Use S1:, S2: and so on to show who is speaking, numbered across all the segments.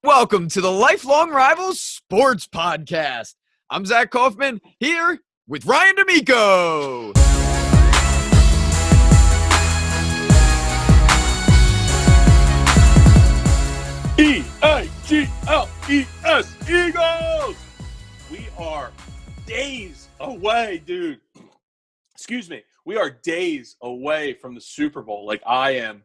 S1: Welcome to the Lifelong Rivals Sports Podcast. I'm Zach Kaufman here with Ryan D'Amico.
S2: E-A-G-L-E-S, Eagles! We are days away, dude. Excuse me. We are days away from the Super Bowl. Like I am.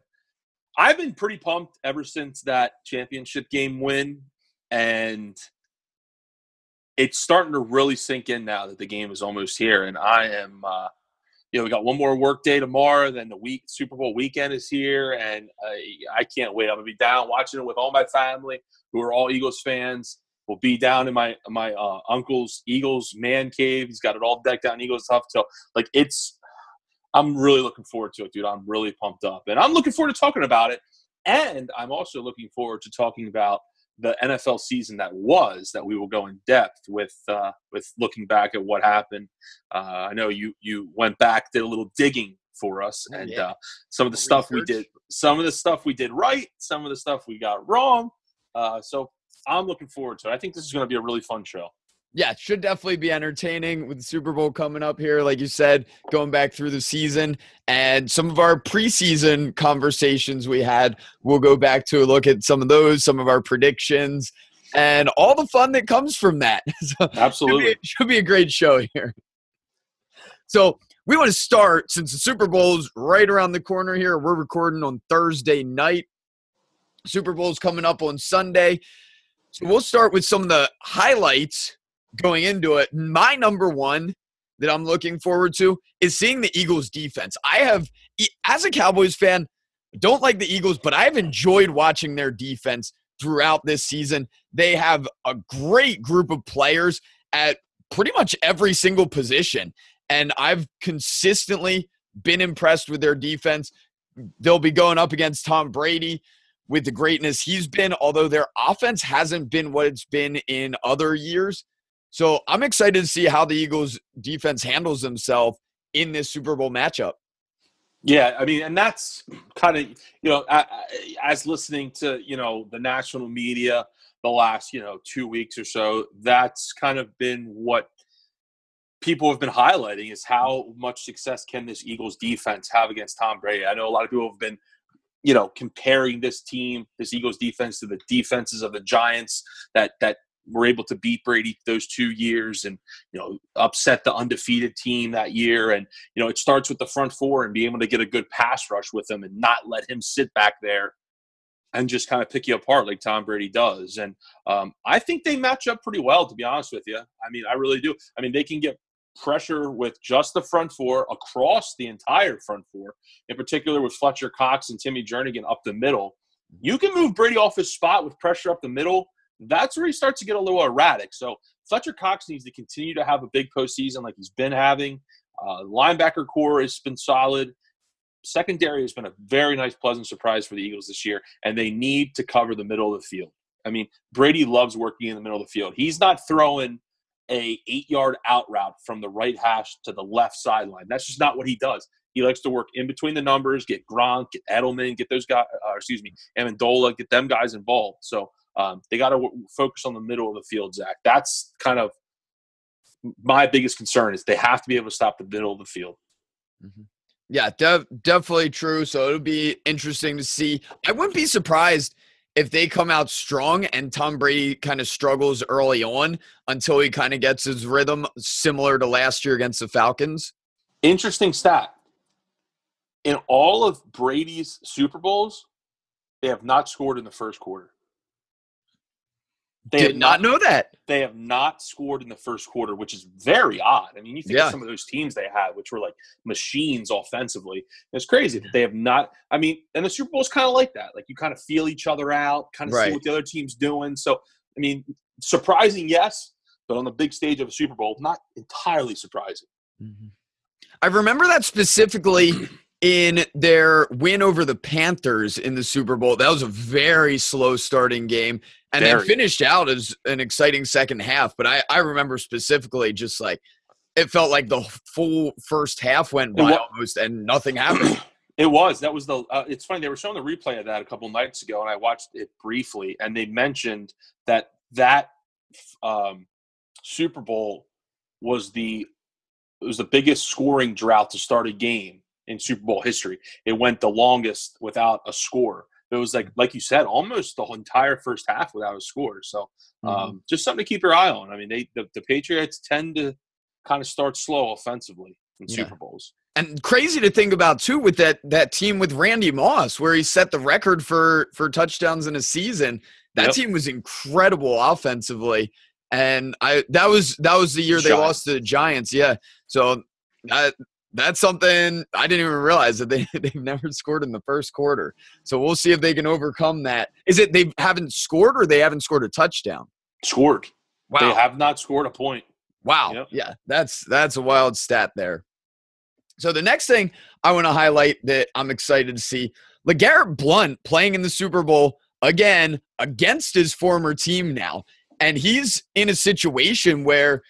S2: I've been pretty pumped ever since that championship game win, and it's starting to really sink in now that the game is almost here. And I am, we got one more work day tomorrow, then the Super Bowl weekend is here, and I can't wait. I'm gonna be down watching it with all my family, who are all Eagles fans. We'll be down in my uncle's Eagles man cave. He's got it all decked out in Eagles stuff. So I'm really looking forward to it, dude. I'm really pumped up. And I'm looking forward to talking about it. And I'm also looking forward to talking about the NFL season that we will go in depth with looking back at what happened. I know you went back, did a little digging for us. And some of the stuff we did right, some of the stuff we got wrong. So I'm looking forward to it. I think this is going to be a really fun show.
S1: Yeah, it should definitely be entertaining with the Super Bowl coming up here, like you said, going back through the season. And some of our preseason conversations we had, we'll go back to look at some of those, some of our predictions, and all the fun that comes from that. So
S2: absolutely.
S1: Should be a great show here. So we want to start, since the Super Bowl is right around the corner here. We're recording on Thursday night. Super Bowl is coming up on Sunday. So we'll start with some of the highlights going into it. My number one that I'm looking forward to is seeing the Eagles defense. I have, as a Cowboys fan, don't like the Eagles, but I've enjoyed watching their defense throughout this season. They have a great group of players at pretty much every single position, and I've consistently been impressed with their defense. They'll be going up against Tom Brady with the greatness he's been, although their offense hasn't been what it's been in other years. So I'm excited to see how the Eagles defense handles themselves in this Super Bowl matchup.
S2: Yeah, I mean, and that's kind of, as listening to, the national media the last, 2 weeks or so, that's kind of been what people have been highlighting is how much success can this Eagles defense have against Tom Brady. I know a lot of people have been, comparing this Eagles defense to the defenses of the Giants that were able to beat Brady those 2 years and, upset the undefeated team that year. And, it starts with the front four and being able to get a good pass rush with him and not let him sit back there and just kind of pick you apart like Tom Brady does. And I think they match up pretty well, to be honest with you. I mean, I really do. I mean, they can get pressure with just the front four across the entire front four, in particular with Fletcher Cox and Timmy Jernigan up the middle. You can move Brady off his spot with pressure up the middle. That's where he starts to get a little erratic. So Fletcher Cox needs to continue to have a big postseason like he's been having. Linebacker core has been solid. Secondary has been a very nice, pleasant surprise for the Eagles this year, and they need to cover the middle of the field. I mean, Brady loves working in the middle of the field. He's not throwing a 8-yard out route from the right hash to the left sideline. That's just not what he does. He likes to work in between the numbers, get Gronk, get Edelman, get those guys, Amendola, get them guys involved. So they got to focus on the middle of the field, Zach. That's kind of my biggest concern is they have to be able to stop the middle of the field.
S1: Mm-hmm. Yeah, definitely true. So it'll be interesting to see. I wouldn't be surprised if they come out strong and Tom Brady kind of struggles early on until he kind of gets his rhythm, similar to last year against the Falcons.
S2: Interesting stat. In all of Brady's Super Bowls, they have not scored in the first quarter.
S1: Did not know that.
S2: They have not scored in the first quarter, which is very odd. I mean, you think of some of those teams they had, which were like machines offensively. It's crazy that they have not – I mean, and the Super Bowl is kind of like that. Like you kind of feel each other out, kind of see what the other team's doing. So, I mean, surprising, yes, but on the big stage of a Super Bowl, not entirely surprising.
S1: Mm-hmm. I remember that specifically in their win over the Panthers in the Super Bowl. That was a very slow starting game. And then finished out as an exciting second half. But I remember specifically just like it felt like the full first half went by almost and nothing happened.
S2: It was. That was the it's funny. They were showing the replay of that a couple nights ago, and I watched it briefly, and they mentioned that Super Bowl was the biggest scoring drought to start a game in Super Bowl history. It went the longest without a score. It was like you said, almost the entire first half without a score. So just something to keep your eye on. I mean, the Patriots tend to kind of start slow offensively in Super Bowls.
S1: And crazy to think about too with that team with Randy Moss, where he set the record for touchdowns in a season. That team was incredible offensively, and that was the year they lost to the Giants. Yeah, so that's something I didn't even realize that they've never scored in the first quarter. So we'll see if they can overcome that. Is it they haven't scored or they haven't scored a touchdown?
S2: Scored.
S1: Wow.
S2: They have not scored a point.
S1: Wow. Yep. Yeah, that's a wild stat there. So the next thing I want to highlight that I'm excited to see, LeGarrette Blount playing in the Super Bowl again against his former team now. And he's in a situation where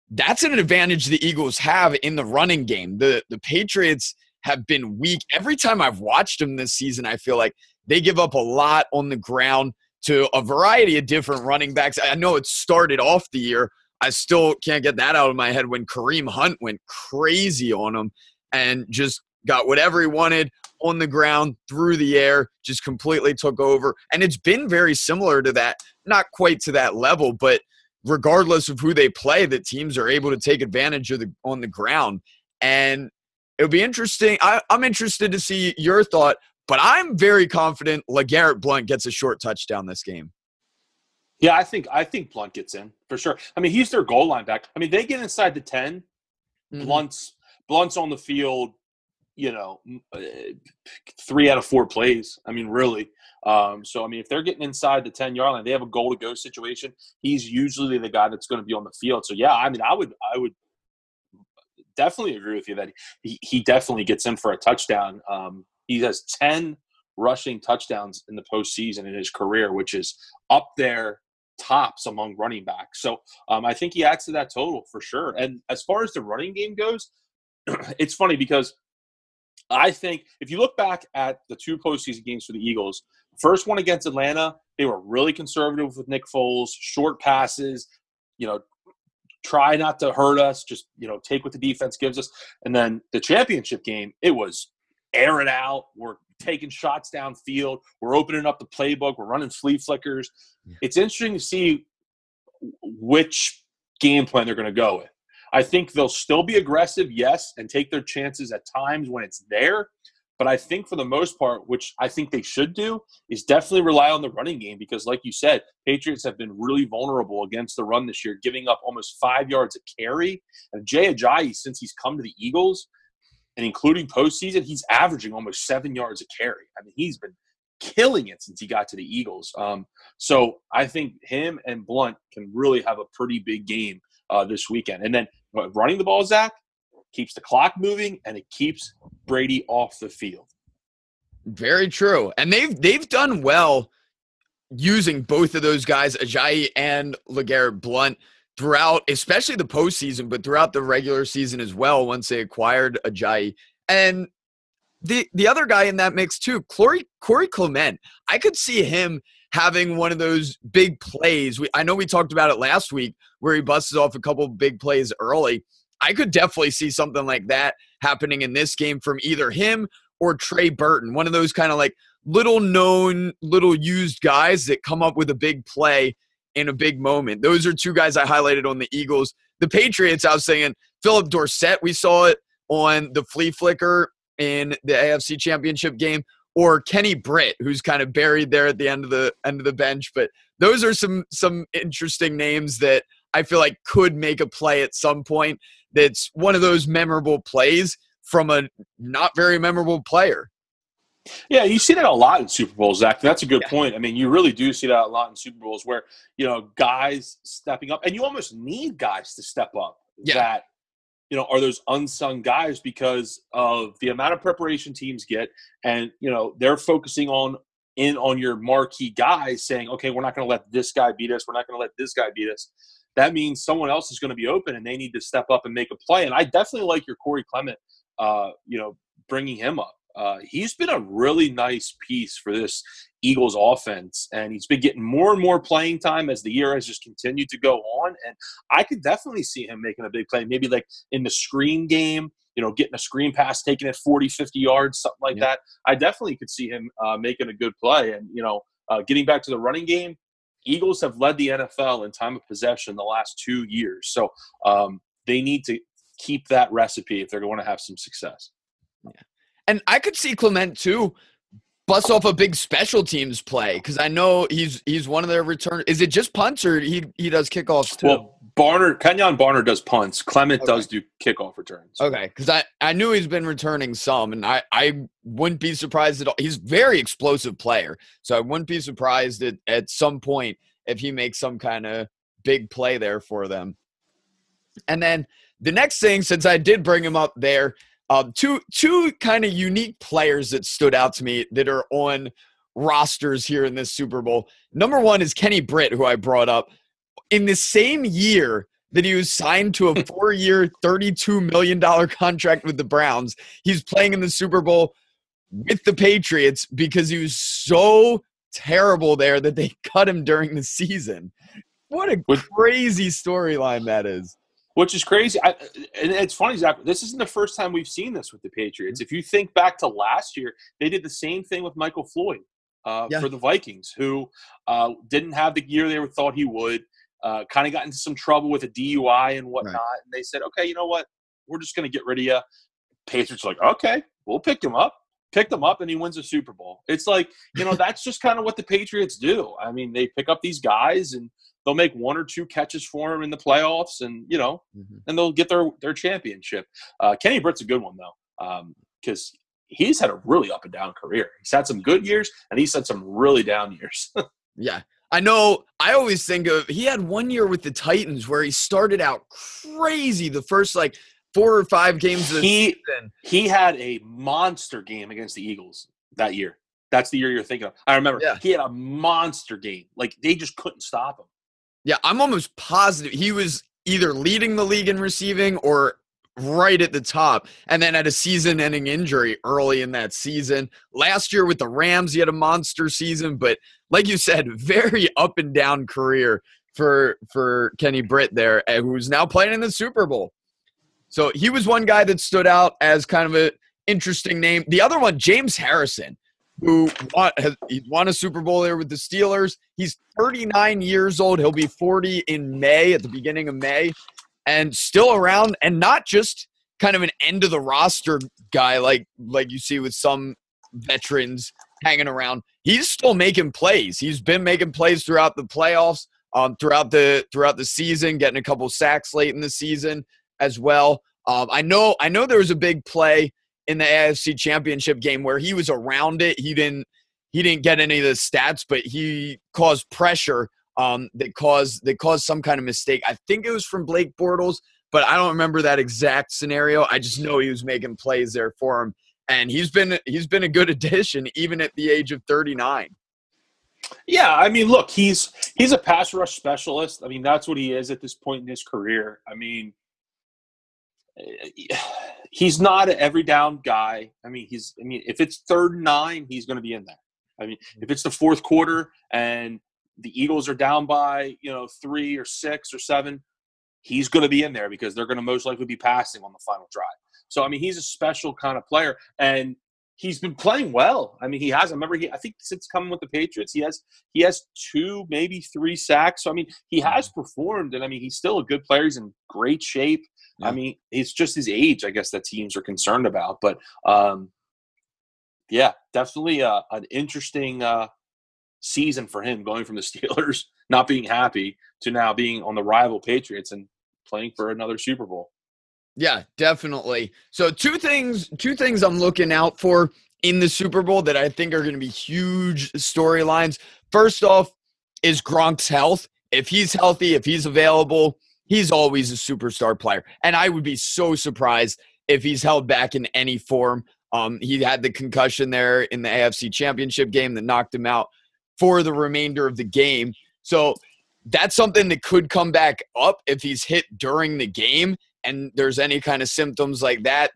S1: that's an advantage the Eagles have in the running game. The Patriots have been weak. Every time I've watched them this season, I feel like they give up a lot on the ground to a variety of different running backs. I know it started off the year. I still can't get that out of my head when Kareem Hunt went crazy on them and just got whatever he wanted on the ground, through the air, just completely took over. And it's been very similar to that, not quite to that level, but regardless of who they play, the teams are able to take advantage of on the ground. And it'll be interesting. I'm interested to see your thought, but I'm very confident LeGarrette Blount gets a short touchdown this game.
S2: Yeah, I think Blount gets in for sure. I mean, he's their goal line back. I mean, they get inside the 10. Blunt's on the field, 3 out of 4 plays. I mean, really. So, I mean, if they're getting inside the 10-yard line, they have a goal-to-go situation. He's usually the guy that's going to be on the field. So, yeah, I mean, I would definitely agree with you that he definitely gets in for a touchdown. He has 10 rushing touchdowns in the postseason in his career, which is up there tops among running backs. So I think he adds to that total for sure. And as far as the running game goes, it's funny because I think if you look back at the 2 postseason games for the Eagles, first one against Atlanta, they were really conservative with Nick Foles, short passes, try not to hurt us, just, take what the defense gives us. And then the championship game, it was air it out. We're taking shots downfield. We're opening up the playbook. We're running flea flickers. It's interesting to see which game plan they're going to go with. I think they'll still be aggressive, yes, and take their chances at times when it's there. But I think for the most part, which I think they should do, is definitely rely on the running game because, like you said, Patriots have been really vulnerable against the run this year, giving up almost 5 yards a carry. And Jay Ajayi, since he's come to the Eagles, and including postseason, he's averaging almost 7 yards a carry. I mean, he's been killing it since he got to the Eagles. So I think him and Blount can really have a pretty big game this weekend. And then running the ball, Zach, keeps the clock moving, and it keeps Brady off the field.
S1: Very true. And they've done well using both of those guys, Ajayi and LeGarrette Blount, throughout, especially the postseason, but throughout the regular season as well once they acquired Ajayi. And the other guy in that mix too, Corey Clement, I could see him having one of those big plays. I know we talked about it last week where he busts off a couple of big plays early. I could definitely see something like that happening in this game from either him or Trey Burton, one of those kind of like little known, little used guys that come up with a big play in a big moment. Those are 2 guys I highlighted on the Eagles. The Patriots, I was saying, Philip Dorsett, we saw it on the flea flicker in the AFC Championship game, or Kenny Britt, who's kind of buried there at the end of the bench. But those are some interesting names that I feel like could make a play at some point. That's one of those memorable plays from a not very memorable player.
S2: Yeah, you see that a lot in Super Bowls, Zach. That's a good point. I mean, you really do see that a lot in Super Bowls where, guys stepping up. And you almost need guys to step up that, are those unsung guys because of the amount of preparation teams get. And, they're focusing on your marquee guys saying, okay, we're not going to let this guy beat us. We're not going to let this guy beat us. That means someone else is going to be open and they need to step up and make a play. And I definitely like your Corey Clement, bringing him up. he's been a really nice piece for this Eagles offense, and he's been getting more and more playing time as the year has just continued to go on. And I could definitely see him making a big play, maybe like in the screen game, getting a screen pass, taking it 40, 50 yards, something like that. I definitely could see him making a good play. And, getting back to the running game, Eagles have led the NFL in time of possession the last 2 years. So they need to keep that recipe if they're going to have some success.
S1: Yeah. And I could see Clement, too, bust off a big special teams play, because I know he's one of their return. Is it just punts, or he does kickoffs too?
S2: Well, Kenyon Barner does punts. Clement does do kickoff returns.
S1: Okay, because I knew he's been returning some, and I wouldn't be surprised at all. He's a very explosive player, so I wouldn't be surprised at some point if he makes some kind of big play there for them. And then the next thing, since I did bring him up there, two kind of unique players that stood out to me that are on rosters here in this Super Bowl. Number one is Kenny Britt, who I brought up. In the same year that he was signed to a 4-year, $32 million contract with the Browns, he's playing in the Super Bowl with the Patriots because he was so terrible there that they cut him during the season. What a crazy storyline that is.
S2: Which is crazy. And it's funny, Zach, this isn't the first time we've seen this with the Patriots. If you think back to last year, they did the same thing with Michael Floyd for the Vikings, who didn't have the year they thought he would, kind of got into some trouble with a DUI and whatnot. Right. And they said, okay, you know what? We're just going to get rid of you. Patriots are like, okay, we'll pick him up. Picked him up, and he wins a Super Bowl. It's like, that's just kind of what the Patriots do. I mean, they pick up these guys, and they'll make 1 or 2 catches for him in the playoffs, and and they'll get their championship. Kenny Britt's a good one though, because he's had a really up and down career. He's had some good years, and he's had some really down years.
S1: Yeah, I know. I always think of, he had 1 year with the Titans where he started out crazy the first 4 or 5 games of the season.
S2: He had a monster game against the Eagles that year. That's the year you're thinking of. I remember. Yeah. He had a monster game. They just couldn't stop him.
S1: Yeah, I'm almost positive he was either leading the league in receiving or right at the top, and then had a season-ending injury early in that season. Last year with the Rams, he had a monster season, but like you said, very up-and-down career for Kenny Britt there, who's now playing in the Super Bowl. So he was one guy that stood out as kind of an interesting name. The other one, James Harrison, who won a Super Bowl there with the Steelers. He's 39 years old. He'll be 40 in May, at the beginning of May, and still around, and not just kind of an end-of-the-roster guy like you see with some veterans hanging around. He's still making plays. He's been making plays throughout the playoffs, throughout the season, getting a couple sacks late in the season as well. I know there was a big play in the AFC Championship game where he was around it. He didn't get any of the stats, but he caused pressure that caused some kind of mistake. I think it was from Blake Bortles, but I don't remember that exact scenario. I just know he was making plays there for him, and he's been a good addition even at the age of 39.
S2: Yeah, I mean, look, he's a pass rush specialist. I mean, that's what he is at this point in his career. I mean, he's not an every down guy. I mean, if it's 3rd and 9, he's going to be in there. I mean, if it's the 4th quarter and the Eagles are down by 3 or 6 or 7, he's going to be in there because they're going to most likely be passing on the final drive. So I mean, he's a special kind of player, and he's been playing well. I mean, he has. I think since coming with the Patriots, he has 2, maybe 3 sacks. So I mean, he has performed, and I mean, he's still a good player. He's in great shape. Yeah. I mean, it's just his age, I guess, that teams are concerned about. But yeah, definitely an interesting season for him, going from the Steelers not being happy to now being on the rival Patriots and playing for another Super Bowl.
S1: Yeah, definitely. So two things I'm looking out for in the Super Bowl that I think are going to be huge storylines. First off is Gronk's health. If he's healthy, if he's available, he's always a superstar player. And I would be so surprised if he's held back in any form. He had the concussion there in the AFC Championship game that knocked him out for the remainder of the game. So that's something that could come back up if he's hit during the game and there's any kind of symptoms like that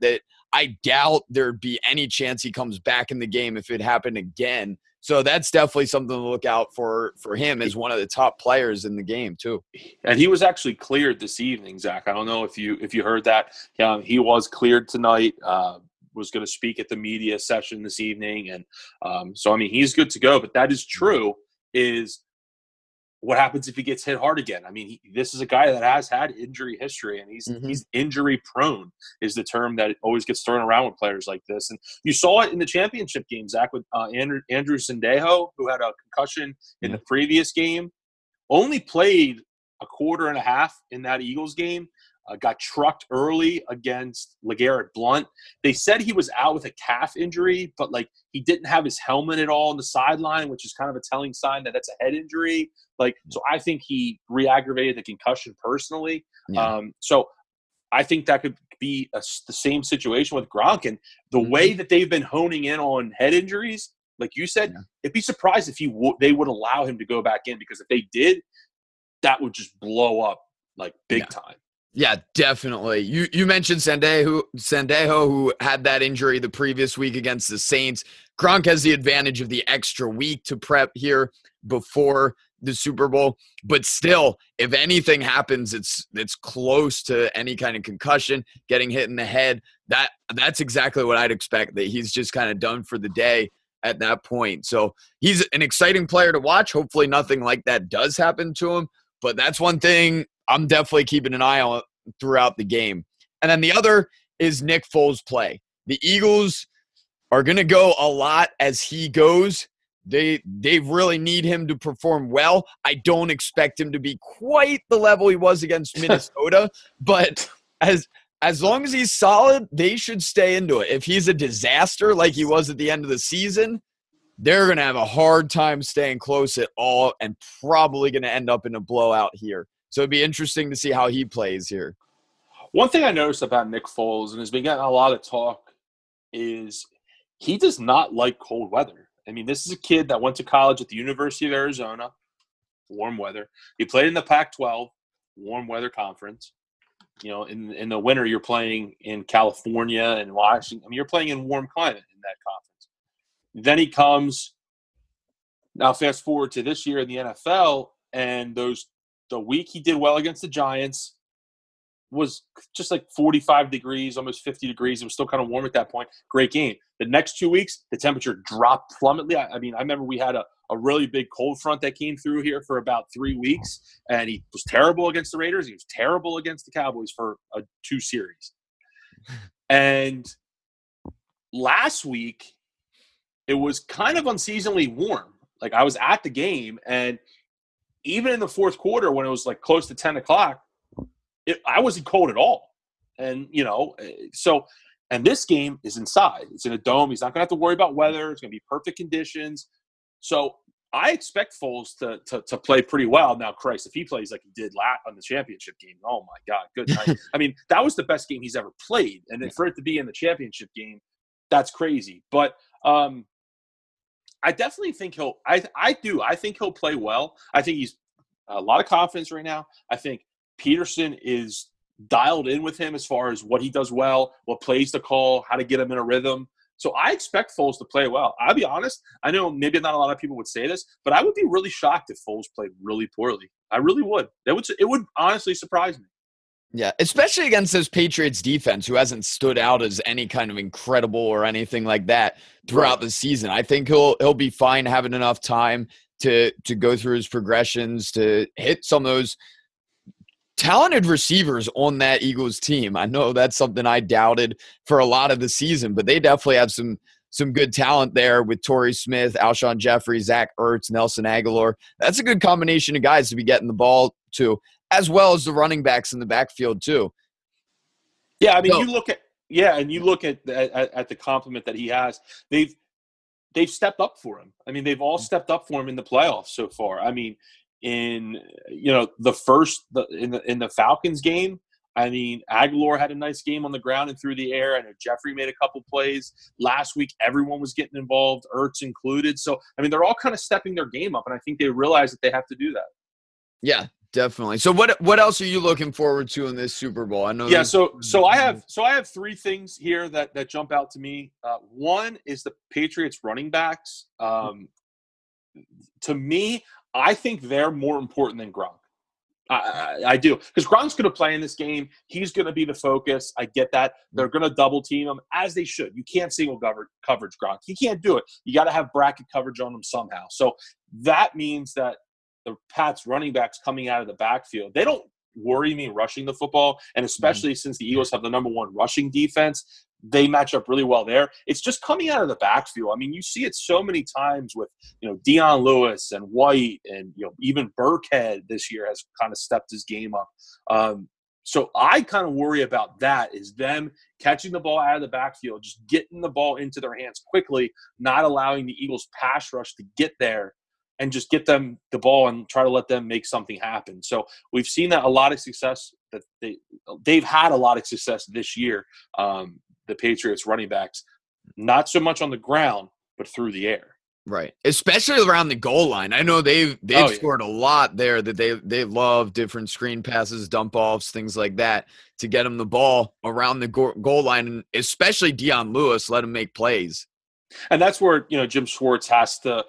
S1: I doubt there'd be any chance he comes back in the game if it happened again. So that's definitely something to look out for him as one of the top players in the game too.
S2: And he was actually cleared this evening, Zach. I don't know if you heard that. He was cleared tonight. Was going to speak at the media session this evening, and so I mean he's good to go. But that is true. Is what happens if he gets hit hard again? I mean, this is a guy that has had injury history, and he's injury prone is the term that always gets thrown around with players like this. And you saw it in the championship game, Zach, with Andrew Sendejo, who had a concussion in the previous game, only played a quarter and a half in that Eagles game. Got trucked early against LeGarrette Blount. They said he was out with a calf injury, but like he didn't have his helmet at all on the sideline, which is kind of a telling sign that that's a head injury. So I think he re-aggravated the concussion personally. Yeah. So I think that could be the same situation with Gronk. And the way that they've been honing in on head injuries, like you said, it'd be surprised if they would allow him to go back in, because if they did, that would just blow up like big time.
S1: Yeah, definitely. You mentioned Sendejo, who had that injury the previous week against the Saints. Gronk has the advantage of the extra week to prep here before the Super Bowl. But still, if anything happens, it's close to any kind of concussion, getting hit in the head. That's exactly what I'd expect, that he's just kind of done for the day at that point. So he's an exciting player to watch. Hopefully nothing like that does happen to him. But that's one thing I'm definitely keeping an eye on throughout the game. And then the other is Nick Foles' play. The Eagles are going to go a lot as he goes. They really need him to perform well. I don't expect him to be quite the level he was against Minnesota, but as long as he's solid, they should stay into it. If he's a disaster like he was at the end of the season, they're going to have a hard time staying close at all and probably going to end up in a blowout here. So it'd be interesting to see how he plays here.
S2: One thing I noticed about Nick Foles, and has been getting a lot of talk, is he does not like cold weather. I mean, this is a kid that went to college at the University of Arizona, warm weather. He played in the Pac-12, warm weather conference. You know, in the winter, you're playing in California and Washington. I mean, you're playing in warm climate in that conference. Then he comes – now fast forward to this year in the NFL, and the week he did well against the Giants was just like 45 degrees, almost 50 degrees. It was still kind of warm at that point. Great game. The next 2 weeks, the temperature dropped plummetly. I mean, I remember we had a really big cold front that came through here for about 3 weeks, and he was terrible against the Raiders. He was terrible against the Cowboys for 2 series. And last week, it was kind of unseasonably warm. Like, I was at the game, and even in the fourth quarter when it was like close to 10 o'clock, I wasn't cold at all. And, and this game is inside. It's in a dome. He's not going to have to worry about weather. It's going to be perfect conditions. So I expect Foles to play pretty well. Now, Christ, if he plays like he did on the championship game, oh my God, good night. I mean, that was the best game he's ever played. And then for it to be in the championship game, that's crazy. But I definitely think I think he'll play well. I think he's a lot of confidence right now. I think Peterson is dialed in with him as far as what he does well, what plays to call, how to get him in a rhythm. So I expect Foles to play well. I'll be honest. I know maybe not a lot of people would say this, but I would be really shocked if Foles played really poorly. I really would. It would honestly surprise me.
S1: Yeah, especially against this Patriots defense, who hasn't stood out as any kind of incredible or anything like that throughout the season. I think he'll be fine having enough time to go through his progressions, to hit some of those talented receivers on that Eagles team. I know that's something I doubted for a lot of the season, but they definitely have some good talent there with Torrey Smith, Alshon Jeffrey, Zach Ertz, Nelson Aguilar. That's a good combination of guys to be getting the ball to, as well as the running backs in the backfield too.
S2: Yeah, I mean, you look at the compliment that he has. They've stepped up for him. I mean, they've all stepped up for him in the playoffs so far. I mean, in the Falcons game, I mean, Aguilar had a nice game on the ground and through the air. I know Jeffrey made a couple plays. Last week, everyone was getting involved, Ertz included. So, I mean, they're all kind of stepping their game up, and I think they realize that they have to do that.
S1: Yeah, Definitely. So what else are you looking forward to in this Super Bowl? I know.
S2: Yeah, so I have three things here that jump out to me. One is the Patriots running backs. To me, I think they're more important than Gronk. I do, because Gronk's going to play in this game. He's going to be the focus. I get that. They're going to double team him, as they should. You can't single coverage Gronk. You can't do it. You got to have bracket coverage on him somehow. So that means that the Pats running backs coming out of the backfield, they don't worry me rushing the football, and especially since the Eagles have the number one rushing defense, they match up really well there. It's just coming out of the backfield. I mean, you see it so many times with, Dion Lewis and White, and, even Burkhead this year has kind of stepped his game up. So I kind of worry about that, is them catching the ball out of the backfield, just getting the ball into their hands quickly, not allowing the Eagles pass rush to get there and just get them the ball and try to let them make something happen. So we've seen that a lot of success, that they've had a lot of success this year. The Patriots running backs, not so much on the ground, but through the air.
S1: Right. Especially around the goal line. I know they've scored a lot there, that they love different screen passes, dump offs, things like that, to get them the ball around the goal line, and especially Dion Lewis, let him make plays.
S2: And that's where, Jim Schwartz has to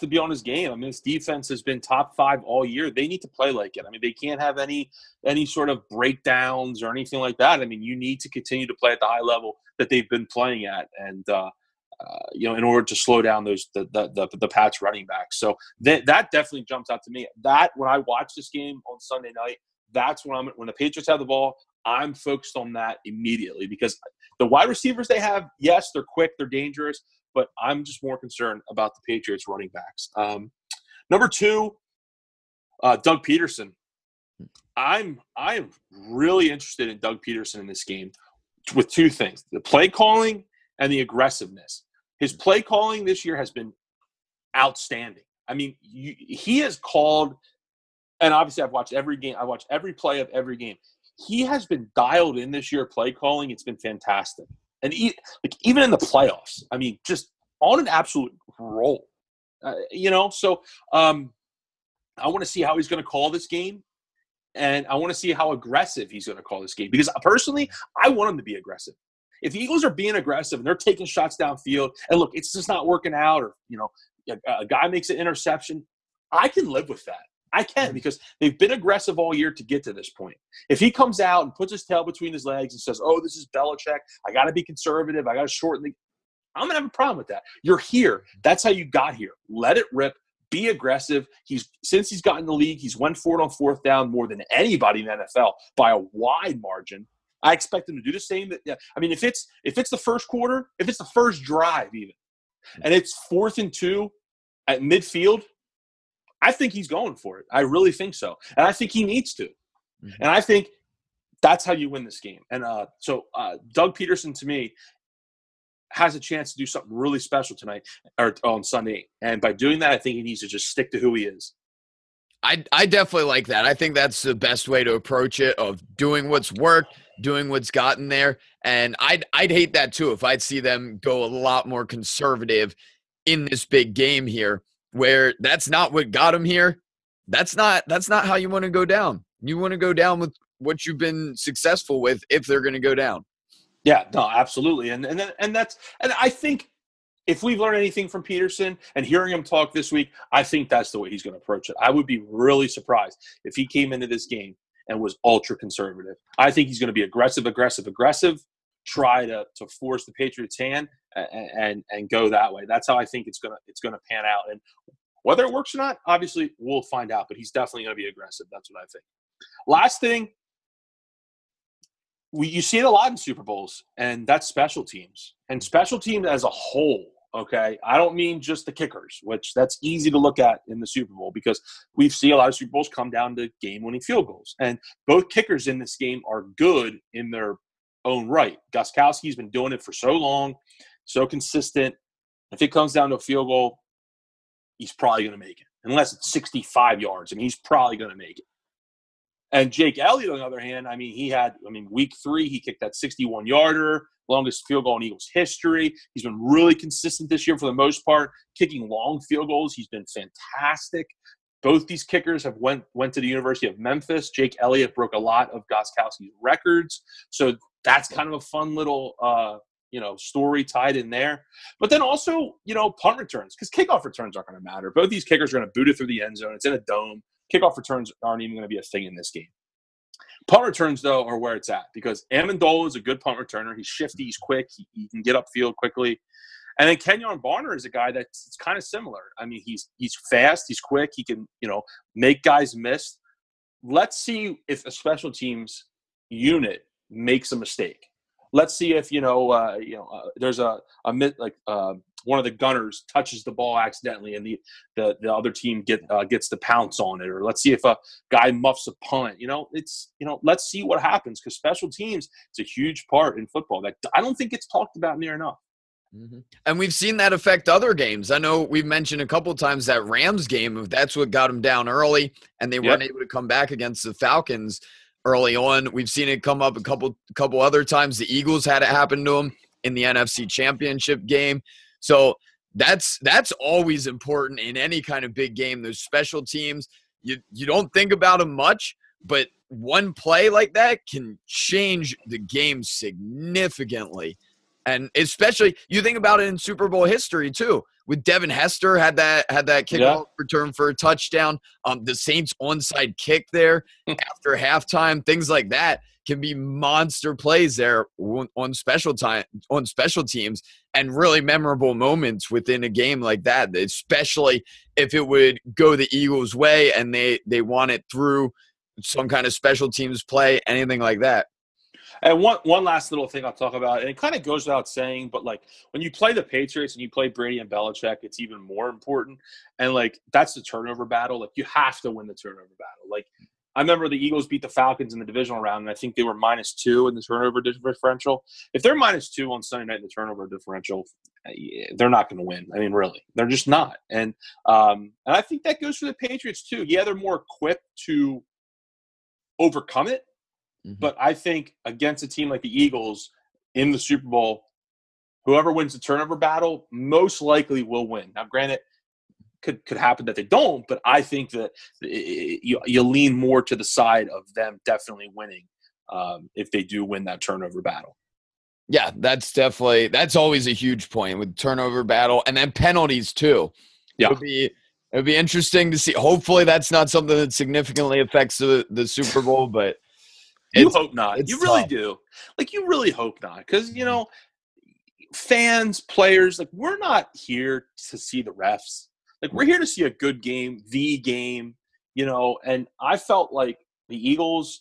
S2: be on his game. I mean, his defense has been top 5 all year. They need to play like it. I mean, they can't have any sort of breakdowns or anything like that. I mean, you need to continue to play at the high level that they've been playing at. And, in order to slow down the Pats running backs. So that definitely jumps out to me. That, when I watch this game on Sunday night, that's when the Patriots have the ball, I'm focused on that immediately, because the wide receivers they have, yes, they're quick, they're dangerous, but I'm just more concerned about the Patriots running backs. Number 2, Doug Peterson. I'm really interested in Doug Peterson in this game with 2 things: the play calling and the aggressiveness. His play calling this year has been outstanding. I mean, he has called, and obviously I've watched every game. I watched every play of every game. He has been dialed in this year, play calling. It's been fantastic. And even in the playoffs, I mean, just on an absolute roll. So I want to see how he's going to call this game. And I want to see how aggressive he's going to call this game. Because personally, I want him to be aggressive. If the Eagles are being aggressive and they're taking shots downfield, and look, it's just not working out, or, a guy makes an interception, I can live with that. I can, because they've been aggressive all year to get to this point. If he comes out and puts his tail between his legs and says, "Oh, this is Belichick, I got to be conservative, I got to shorten the," I'm going to have a problem with that. You're here. That's how you got here. Let it rip. Be aggressive. Since he's gotten in the league, he's went for it on 4th down more than anybody in the NFL by a wide margin. I expect him to do the same. I mean, if it's the first quarter, if it's the first drive even, and it's 4th and 2 at midfield, I think he's going for it. I really think so. And I think he needs to. Mm-hmm. And I think that's how you win this game. And so Doug Peterson, to me, has a chance to do something really special tonight, or on Sunday. And by doing that, I think he needs to just stick to who he is.
S1: I definitely like that. I think that's the best way to approach it, of doing what's worked, doing what's gotten there. And I'd hate that too, if I'd see them go a lot more conservative in this big game here, where that's not what got them here. That's not how you want to go down. You want to go down with what you've been successful with, if they're going to go down.
S2: Yeah, no, absolutely. And I think, if we've learned anything from Peterson and hearing him talk this week, I think that's the way he's going to approach it. I would be really surprised if he came into this game and was ultra conservative. I think he's going to be aggressive, try to force the Patriots' hand and go that way. That's how I think it's going to pan out. And whether it works or not, obviously we'll find out, but he's definitely going to be aggressive. That's what I think. Last thing, you see it a lot in Super Bowls, and that's special teams. And special teams as a whole, okay? I don't mean just the kickers, which that's easy to look at in the Super Bowl, because we see a lot of Super Bowls come down to game-winning field goals. And both kickers in this game are good in their own right. Gostkowski's been doing it for so long, so consistent. If it comes down to a field goal, he's probably going to make it. Unless it's 65 yards, and he's probably going to make it. And Jake Elliott, on the other hand, week 3, he kicked that 61-yarder, longest field goal in Eagles history. He's been really consistent this year for the most part, kicking long field goals. He's been fantastic. Both these kickers have went to the University of Memphis. Jake Elliott broke a lot of Gostkowski's records. So that's kind of a fun little, story tied in there. But then also, punt returns, because kickoff returns aren't going to matter. Both these kickers are going to boot it through the end zone. It's in a dome. Kickoff returns aren't even going to be a thing in this game. Punt returns, though, are where it's at, because Amendola is a good punt returner. He's shifty. He's quick. He can get upfield quickly. And then Kenyon Barner is a guy that's kind of similar. I mean, he's fast. He's quick. He can, make guys miss. Let's see if a special teams unit makes a mistake. Let's see if there's one of the gunners touches the ball accidentally and the other team gets the pounce on it, or let's see if a guy muffs a punt. Let's see what happens, because special teams, it's a huge part in football that I don't think it's talked about near enough.
S1: Mm-hmm. And we've seen that affect other games. I know we've mentioned a couple of times that Rams game, that's what got them down early, and they weren't able to come back against the Falcons early on. We've seen it come up a couple other times. The Eagles had it happen to them in the NFC Championship game. So that's always important in any kind of big game. Those special teams, you don't think about them much, but one play like that can change the game significantly. And especially, you think about it in Super Bowl history too. With Devin Hester had that kickoff return for a touchdown. The Saints onside kick there after halftime. Things like that can be monster plays there on special teams, and really memorable moments within a game like that. Especially if it would go the Eagles' way and they want it through some kind of special teams play, anything like that.
S2: And one last little thing I'll talk about, and it kind of goes without saying, but like when you play the Patriots and you play Brady and Belichick, it's even more important. And like that's the turnover battle. Like you have to win the turnover battle. Like I remember the Eagles beat the Falcons in the divisional round, and I think they were -2 in the turnover differential. If they're -2 on Sunday night in the turnover differential, they're not going to win. I mean, really, they're just not. And I think that goes for the Patriots too. Yeah, they're more equipped to overcome it. But I think against a team like the Eagles in the Super Bowl, whoever wins the turnover battle most likely will win. Now, granted, could happen that they don't, but I think that you lean more to the side of them definitely winning if they do win that turnover battle.
S1: Yeah, that's always a huge point with turnover battle, and then penalties too.
S2: Yeah.
S1: It would be interesting to see. Hopefully that's not something that significantly affects the Super Bowl, but
S2: you hope not. You really
S1: tough.
S2: do. Like, you really hope not. Because, fans, players, like, we're not here to see the refs. Like, we're here to see a good game, the game, and I felt like the Eagles'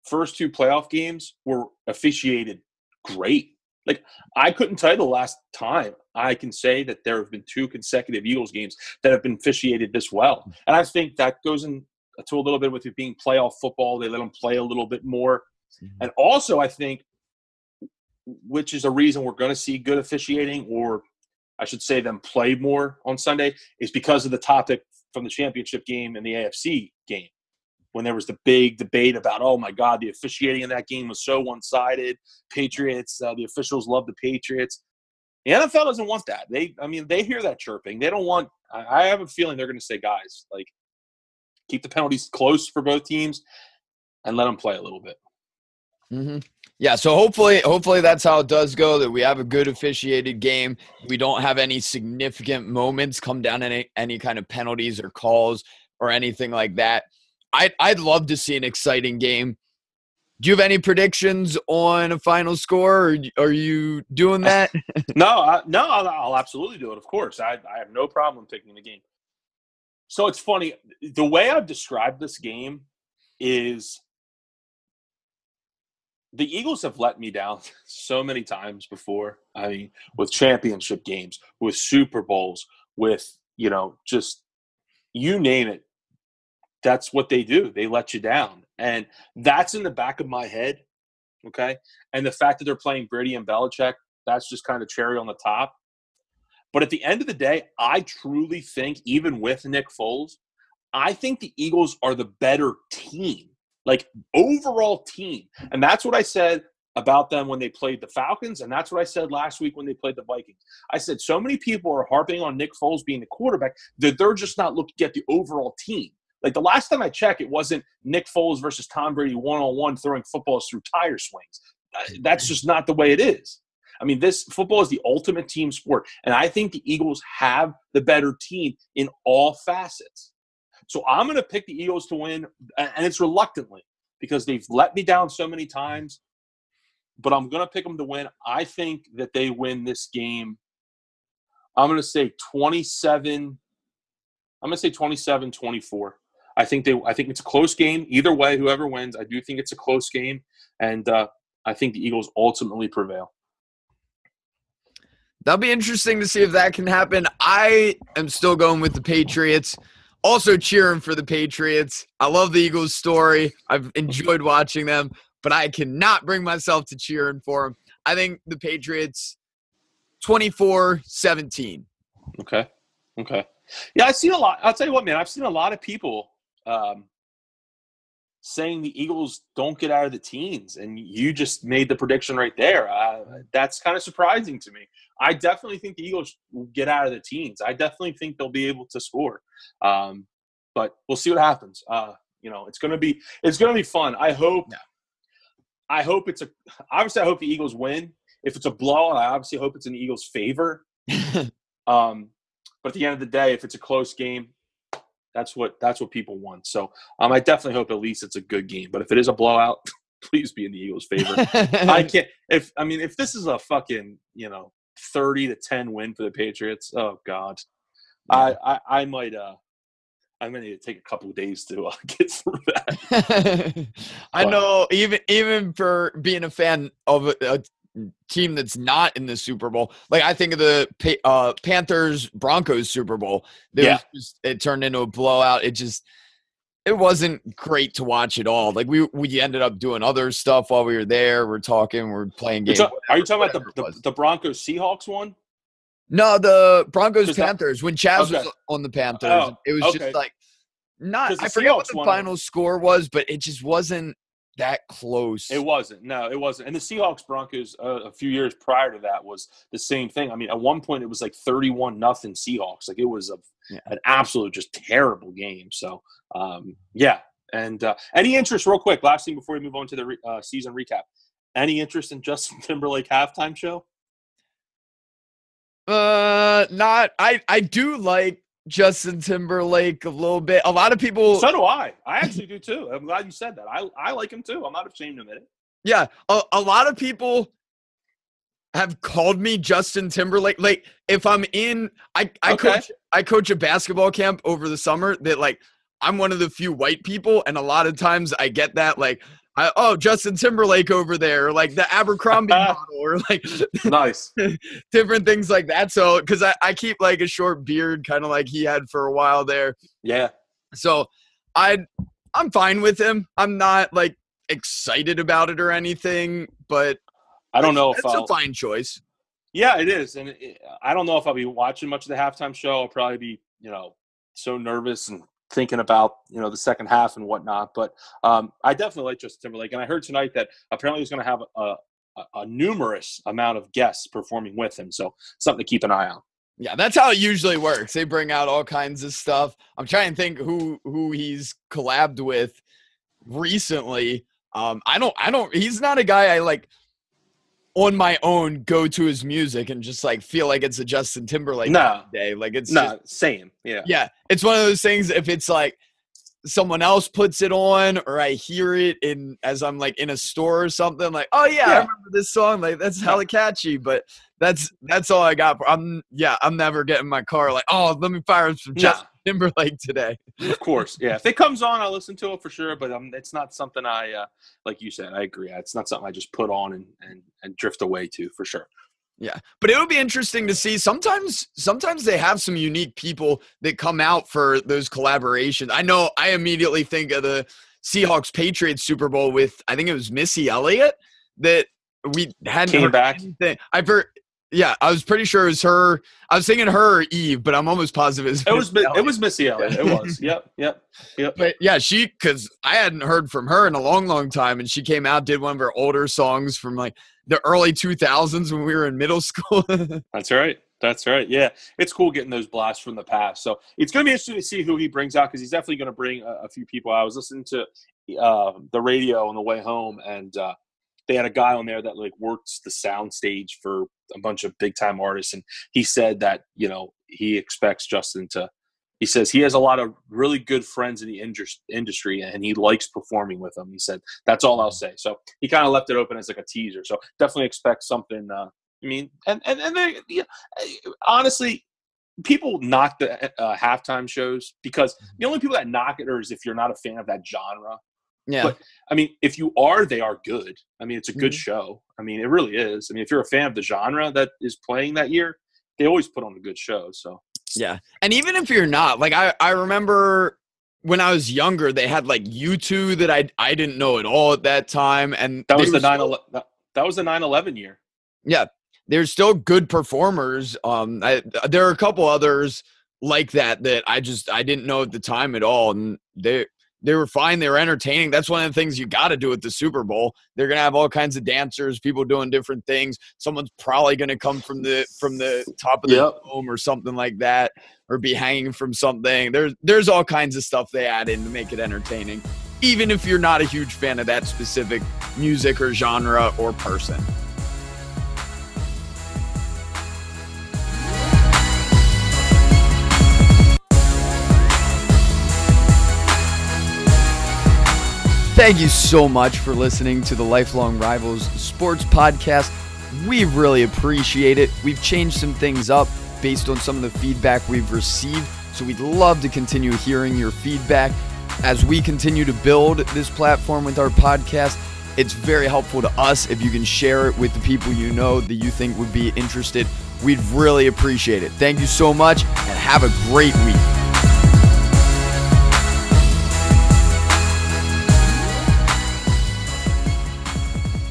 S2: first 2 playoff games were officiated great. Like, I couldn't tell you the last time I can say that there have been 2 consecutive Eagles games that have been officiated this well. And I think that goes in to a little bit with it being playoff football. They let them play a little bit more. And also, I think, which is a reason we're going to see good officiating, or I should say them play more on Sunday, is because of the topic from the championship game and the AFC game, when there was the big debate about, oh my God, the officiating in that game was so one-sided. Patriots, the officials love the Patriots. The NFL doesn't want that. They hear that chirping. They don't want – I have a feeling they're going to say, guys, like, keep the penalties close for both teams and let them play a little bit.
S1: Mm-hmm. Yeah, so hopefully that's how it does go, that we have a good officiated game. We don't have any significant moments come down in any kind of penalties or calls or anything like that. I'd love to see an exciting game. Do you have any predictions on a final score, or are you doing that?
S2: No, I'll absolutely do it, of course. I have no problem picking the game. So it's funny. The way I've described this game is the Eagles have let me down so many times before. I mean, with championship games, with Super Bowls, with, just you name it. That's what they do. They let you down. And that's in the back of my head, okay? And the fact that they're playing Brady and Belichick, that's just kind of cherry on the top. But at the end of the day, I truly think, even with Nick Foles, I think the Eagles are the better team, like overall team. And that's what I said about them when they played the Falcons, and that's what I said last week when they played the Vikings. I said so many people are harping on Nick Foles being the quarterback that they're just not looking at the overall team. Like the last time I checked, it wasn't Nick Foles versus Tom Brady one-on-one throwing footballs through tire swings. That's just not the way it is. I mean, this football is the ultimate team sport, and I think the Eagles have the better team in all facets. So I'm going to pick the Eagles to win, and it's reluctantly because they've let me down so many times, but I'm going to pick them to win. I think that they win this game. I'm going to say 27. I'm going to say 27-24. I think it's a close game. Either way, whoever wins, I do think it's a close game, and I think the Eagles ultimately prevail.
S1: That'll be interesting to see if that can happen. I am still going with the Patriots. Also cheering for the Patriots. I love the Eagles story. I've enjoyed watching them, but I cannot bring myself to cheering for them. I think the Patriots 24-17.
S2: Okay. Yeah, I've seen a lot. I'll tell you what, man. I've seen a lot of people saying the Eagles don't get out of the teens, and you just made the prediction right there. That's kind of surprising to me. I definitely think the Eagles will get out of the teens. I definitely think they'll be able to score, but we'll see what happens. It's going to be fun. I hope obviously I hope the Eagles win. If it's a blowout, I obviously hope it's in the Eagles' favor. But at the end of the day, if it's a close game, that's what people want. So I definitely hope at least it's a good game. But if it is a blowout, please be in the Eagles' favor. I can't. If this is a fucking 30-10 win for the Patriots, oh God, yeah. I might need to take a couple of days to get through that.
S1: I know, even for being a fan of a team that's not in the Super Bowl, like I think of the Panthers Broncos Super Bowl. It turned into a blowout. It wasn't great to watch at all. Like we ended up doing other stuff while we were there. We're talking. We're playing games.
S2: Are you talking about the Broncos Seahawks one?
S1: No, the Broncos Panthers. When Chaz was on the Panthers, it was just like not. I forget what the final score was, but it just wasn't that close.
S2: It wasn't. No, it wasn't. And the Seahawks Broncos a few years prior to that was the same thing. I mean, at one point it was like 31-0 Seahawks. Like it was an absolute just terrible game. So yeah. And any interest, real quick, last thing before we move on to the season recap. Any interest in Justin Timberlake halftime show?
S1: Not. I do like Justin Timberlake a little bit. A lot of people.
S2: So do I. I actually do too. I'm glad you said that. I like him too. I'm not ashamed to admit it.
S1: Yeah, a lot of people have called me Justin Timberlake. Like if I'm in, I coach a basketball camp over the summer. That like I'm one of the few white people, and a lot of times I get that like. Justin Timberlake over there, or like the Abercrombie model, or like
S2: nice
S1: different things like that. So, because I keep like a short beard, kind of like he had for a while there.
S2: Yeah.
S1: So, I'm fine with him. I'm not like excited about it or anything, but
S2: I don't know if
S1: it's a fine choice.
S2: Yeah, it is, and I don't know if I'll be watching much of the halftime show. I'll probably be, so nervous and thinking about the second half and whatnot, but I definitely like Justin Timberlake, and I heard tonight that apparently he's going to have a numerous amount of guests performing with him, so something to keep an eye on.
S1: Yeah, that's how it usually works. They bring out all kinds of stuff. I'm trying to think who he's collabed with recently. I don't. He's not a guy I like on my own go to his music and just like feel like it's a Justin Timberlake day. Like it's just
S2: same. Yeah.
S1: Yeah. It's one of those things if it's like someone else puts it on or I hear it as I'm like in a store or something like, oh yeah. I remember this song. Like that's hella catchy, but that's all I got. I'm never getting in my car like, oh, let me fire up some Justin Timberlake today.
S2: Of course. Yeah. If it comes on, I'll listen to it for sure, but it's not something I, like you said, I agree. It's not something I just put on and drift away to for sure.
S1: Yeah. But it would be interesting to see. Sometimes they have some unique people that come out for those collaborations. I know I immediately think of the Seahawks Patriots Super Bowl with, I think it was Missy Elliott that we hadn't
S2: came
S1: heard
S2: back.
S1: Anything. Yeah, I was pretty sure it was her. I was thinking her or Eve, but I'm almost positive
S2: it was Missy Elliott. It was. Yep.
S1: But yeah, because I hadn't heard from her in a long, long time, and she came out, did one of her older songs from like the early 2000s when we were in middle school.
S2: That's right. That's right. Yeah, it's cool getting those blasts from the past. So it's going to be interesting to see who he brings out, because he's definitely going to bring a few people. I was listening to the radio on the way home, and they had a guy on there that like works the sound stage for a bunch of big time artists, and he said that he expects Justin to. He says he has a lot of really good friends in the industry, and he likes performing with them. He said that's all I'll say. So he kind of left it open as like a teaser. So definitely expect something. I mean, and they, honestly, people knock the halftime shows because the only people that knock it are if you're not a fan of that genre.
S1: Yeah.
S2: But I mean, if you are, they are good. I mean, it's a good show. I mean, it really is. I mean, if you're a fan of the genre that is playing that year, they always put on a good show. So
S1: yeah, and even if you're not, like I remember when I was younger, they had like U2 that I didn't know at all at that time, and
S2: that was the 9/11 year.
S1: Yeah. They're still good performers. There are a couple others like that I didn't know at the time at all, and they were fine. They were entertaining. That's one of the things you got to do at the Super Bowl. They're gonna have all kinds of dancers, people doing different things. Someone's probably gonna come from the top of the dome or something like that, or be hanging from something. There's all kinds of stuff they add in to make it entertaining, even if you're not a huge fan of that specific music or genre or person. Thank you so much for listening to the Lifelong Rivals Sports Podcast. We really appreciate it. We've changed some things up based on some of the feedback we've received, so we'd love to continue hearing your feedback as we continue to build this platform with our podcast. It's very helpful to us if you can share it with the people you know that you think would be interested. We'd really appreciate it. Thank you so much, and have a great week.